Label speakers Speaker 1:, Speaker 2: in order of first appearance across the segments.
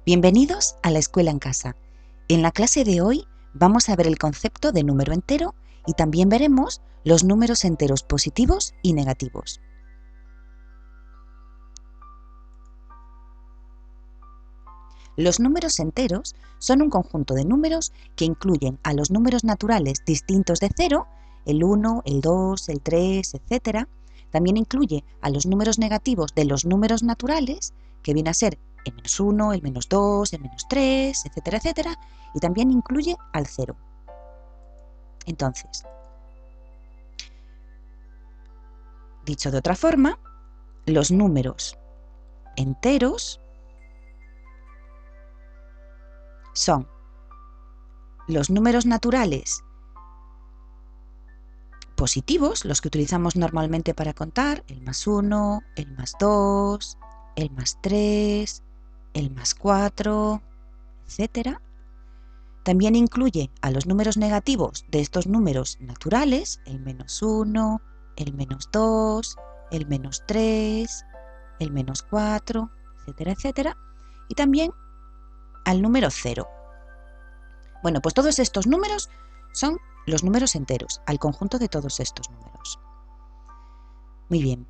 Speaker 1: Bienvenidos a la Escuela en Casa. En la clase de hoy vamos a ver el concepto de número entero y también veremos los números enteros positivos y negativos. Los números enteros son un conjunto de números que incluyen a los números naturales distintos de 0, el 1, el 2, el 3, etc. También incluye a los números negativos de los números naturales, que viene a ser el -1, el -2, el -3, etcétera, etcétera, y también incluye al 0. Entonces, dicho de otra forma, los números enteros son los números naturales positivos, los que utilizamos normalmente para contar, el +1, el +2, el +3, el +4, etc. También incluye a los números negativos de estos números naturales, el -1, el -2, el -3, el -4, etcétera, etcétera. Y también al número 0. Bueno, pues todos estos números son los números enteros, al conjunto de todos estos números. Muy bien.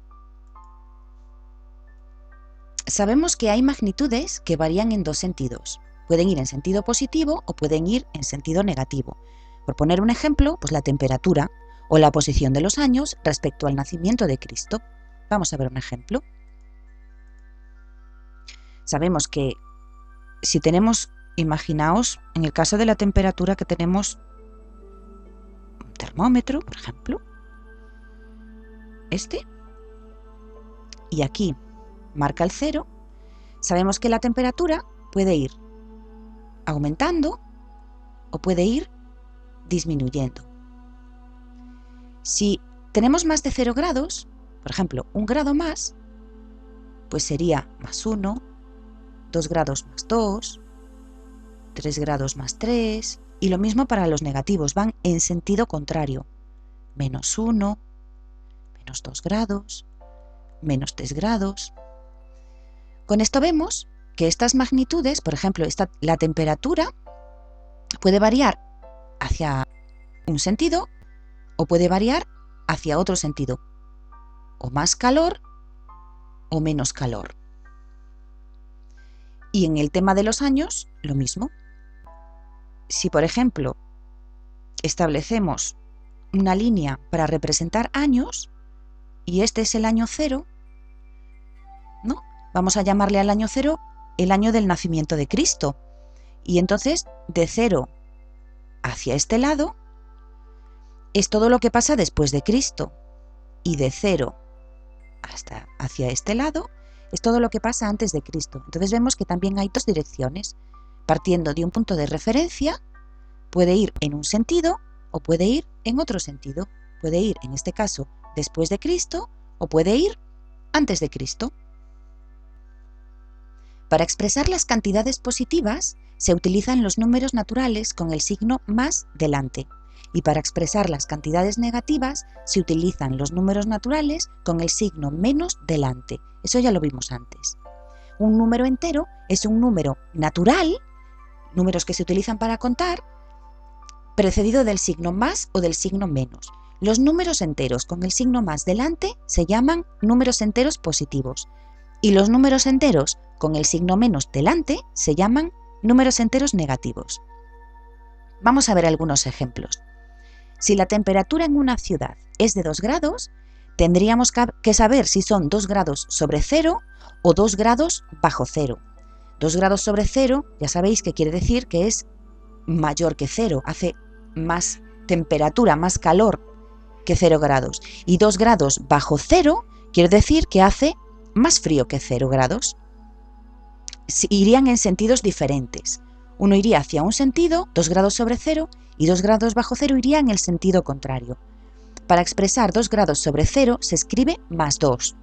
Speaker 1: Sabemos que hay magnitudes que varían en dos sentidos. Pueden ir en sentido positivo o pueden ir en sentido negativo. Por poner un ejemplo, pues la temperatura o la posición de los años respecto al nacimiento de Cristo. Vamos a ver un ejemplo. Sabemos que si tenemos, imaginaos, en el caso de la temperatura que tenemos un termómetro, por ejemplo, y aquí marca el 0, sabemos que la temperatura puede ir aumentando o puede ir disminuyendo. Si tenemos más de 0 grados, por ejemplo, 1 grado más, pues sería +1, 2 grados +2, 3 grados +3, y lo mismo para los negativos, van en sentido contrario, -1, -2 grados, -3 grados. Con esto vemos que estas magnitudes, por ejemplo, la temperatura puede variar hacia un sentido o puede variar hacia otro sentido, o más calor o menos calor. Y en el tema de los años, lo mismo. Si, por ejemplo, establecemos una línea para representar años, y este es el año 0, ¿no? Vamos a llamarle al año 0 el año del nacimiento de Cristo. Y entonces, de 0 hacia este lado, es todo lo que pasa después de Cristo. Y de 0 hasta hacia este lado, es todo lo que pasa antes de Cristo. Entonces vemos que también hay dos direcciones. Partiendo de un punto de referencia, puede ir en un sentido o puede ir en otro sentido. Puede ir, en este caso, después de Cristo o puede ir antes de Cristo. Para expresar las cantidades positivas se utilizan los números naturales con el signo más delante, y para expresar las cantidades negativas se utilizan los números naturales con el signo menos delante. Eso ya lo vimos antes. Un número entero es un número natural, números que se utilizan para contar, precedido del signo más o del signo menos. Los números enteros con el signo más delante se llaman números enteros positivos, y los números enteros con el signo menos delante se llaman números enteros negativos. Vamos a ver algunos ejemplos. Si la temperatura en una ciudad es de 2 grados, tendríamos que saber si son 2 grados sobre 0 o 2 grados bajo 0. 2 grados sobre 0, ya sabéis que quiere decir que es mayor que 0, hace más temperatura, más calor que 0 grados. Y 2 grados bajo 0 quiere decir que hace más frío que 0 grados. Irían en sentidos diferentes. Uno iría hacia un sentido, 2 grados sobre 0, y 2 grados bajo 0 iría en el sentido contrario. Para expresar 2 grados sobre 0 se escribe +2.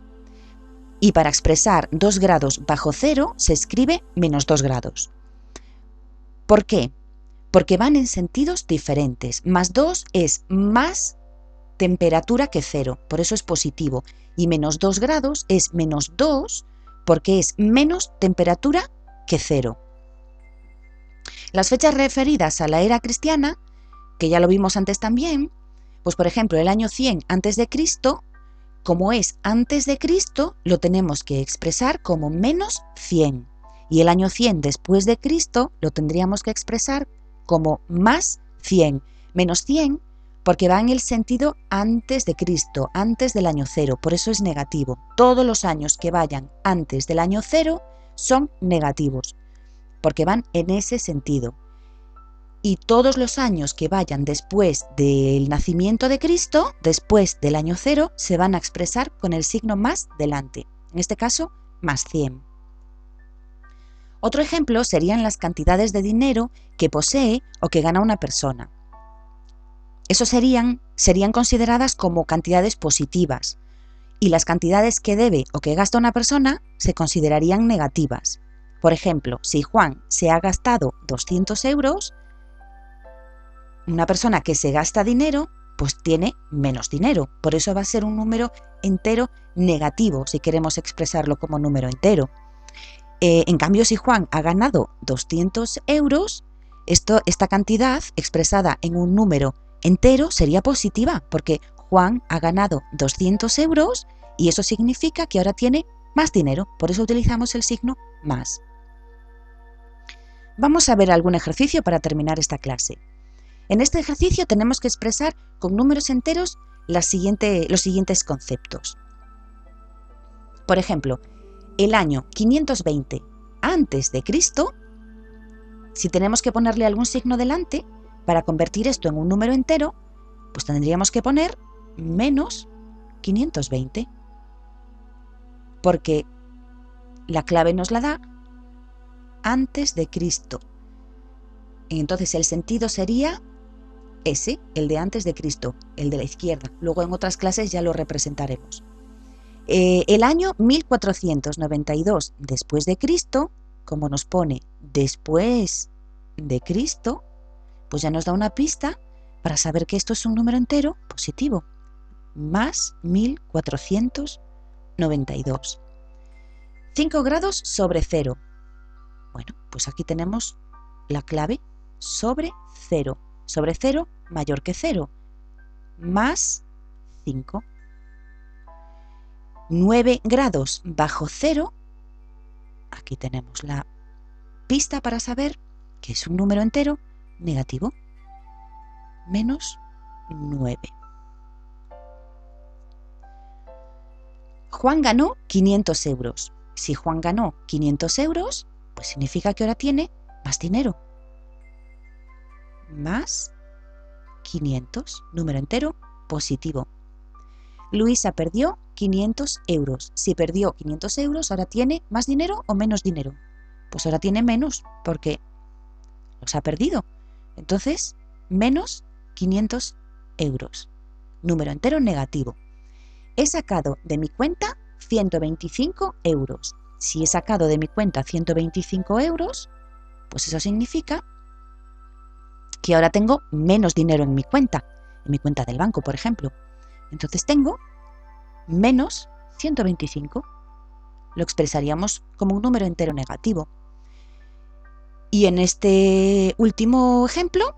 Speaker 1: Y para expresar 2 grados bajo 0 se escribe -2 grados. ¿Por qué? Porque van en sentidos diferentes. +2 es más temperatura que 0, por eso es positivo. Y -2 grados es -2 porque es menos temperatura que 0. Las fechas referidas a la era cristiana, que ya lo vimos antes también, pues por ejemplo el año 100 antes de Cristo, como es antes de Cristo, lo tenemos que expresar como menos 100. Y el año 100 después de Cristo lo tendríamos que expresar como más 100. Menos 100 porque va en el sentido antes de Cristo, antes del año 0, por eso es negativo. Todos los años que vayan antes del año 0 son negativos, porque van en ese sentido. Y todos los años que vayan después del nacimiento de Cristo, después del año 0, se van a expresar con el signo más delante. En este caso, más 100. Otro ejemplo serían las cantidades de dinero que posee o que gana una persona. Eso serían consideradas como cantidades positivas, y las cantidades que debe o que gasta una persona se considerarían negativas. Por ejemplo, si Juan se ha gastado 200 euros, una persona que se gasta dinero, pues tiene menos dinero. Por eso va a ser un número entero negativo, si queremos expresarlo como número entero. En cambio, si Juan ha ganado 200 euros, esta cantidad expresada en un número entero sería positiva, porque Juan ha ganado 200 euros y eso significa que ahora tiene más dinero. Por eso utilizamos el signo más. Vamos a ver algún ejercicio para terminar esta clase. En este ejercicio tenemos que expresar con números enteros los siguientes conceptos. Por ejemplo, el año 520 antes de Cristo, si tenemos que ponerle algún signo delante para convertir esto en un número entero, pues tendríamos que poner menos 520, porque la clave nos la da antes de Cristo. Entonces el sentido sería ese, el de antes de Cristo, el de la izquierda. Luego en otras clases ya lo representaremos. El año 1492 después de Cristo, como nos pone después de Cristo, pues ya nos da una pista para saber que esto es un número entero positivo. Más 1492. 5 grados sobre 0. Bueno, pues aquí tenemos la clave sobre 0. Sobre 0 mayor que 0. Más 5. 9 grados bajo 0. Aquí tenemos la pista para saber que es un número entero negativo. Menos 9. Juan ganó 500 euros. Si Juan ganó 500 euros, pues significa que ahora tiene más dinero. Más 500, número entero positivo. Luisa perdió 500 euros. Si perdió 500 euros, ¿ahora tiene más dinero o menos dinero? Pues ahora tiene menos, porque los ha perdido. Entonces, menos 500 euros. Número entero negativo. He sacado de mi cuenta 125 euros. Si he sacado de mi cuenta 125 euros, pues eso significa que ahora tengo menos dinero en mi cuenta del banco, por ejemplo. Entonces tengo menos 125. Lo expresaríamos como un número entero negativo. Y en este último ejemplo,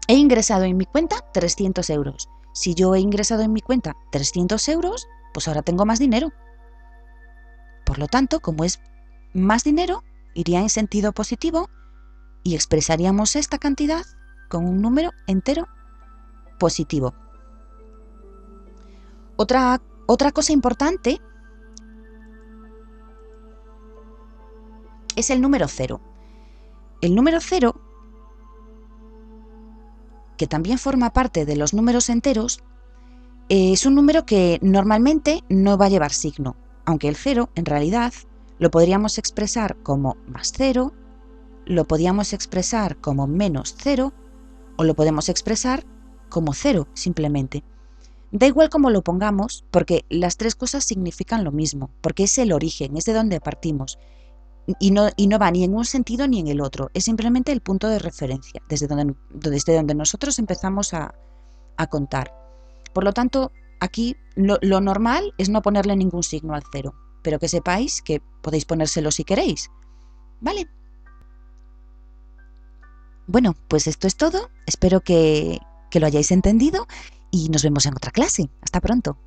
Speaker 1: he ingresado en mi cuenta 300 euros. Si yo he ingresado en mi cuenta 300 euros, pues ahora tengo más dinero. Por lo tanto, como es más dinero, iría en sentido positivo y expresaríamos esta cantidad con un número entero positivo. Otra cosa importante es el número 0. El número 0, que también forma parte de los números enteros, es un número que normalmente no va a llevar signo, aunque el 0 en realidad lo podríamos expresar como más 0, lo podríamos expresar como menos 0 o lo podemos expresar como 0 simplemente. Da igual cómo lo pongamos, porque las tres cosas significan lo mismo, porque es el origen, es de donde partimos. Y no va ni en un sentido ni en el otro, es simplemente el punto de referencia, desde donde nosotros empezamos a contar. Por lo tanto, aquí lo normal es no ponerle ningún signo al 0, pero que sepáis que podéis ponérselo si queréis, ¿vale? Bueno, pues esto es todo. Espero que lo hayáis entendido y nos vemos en otra clase. Hasta pronto.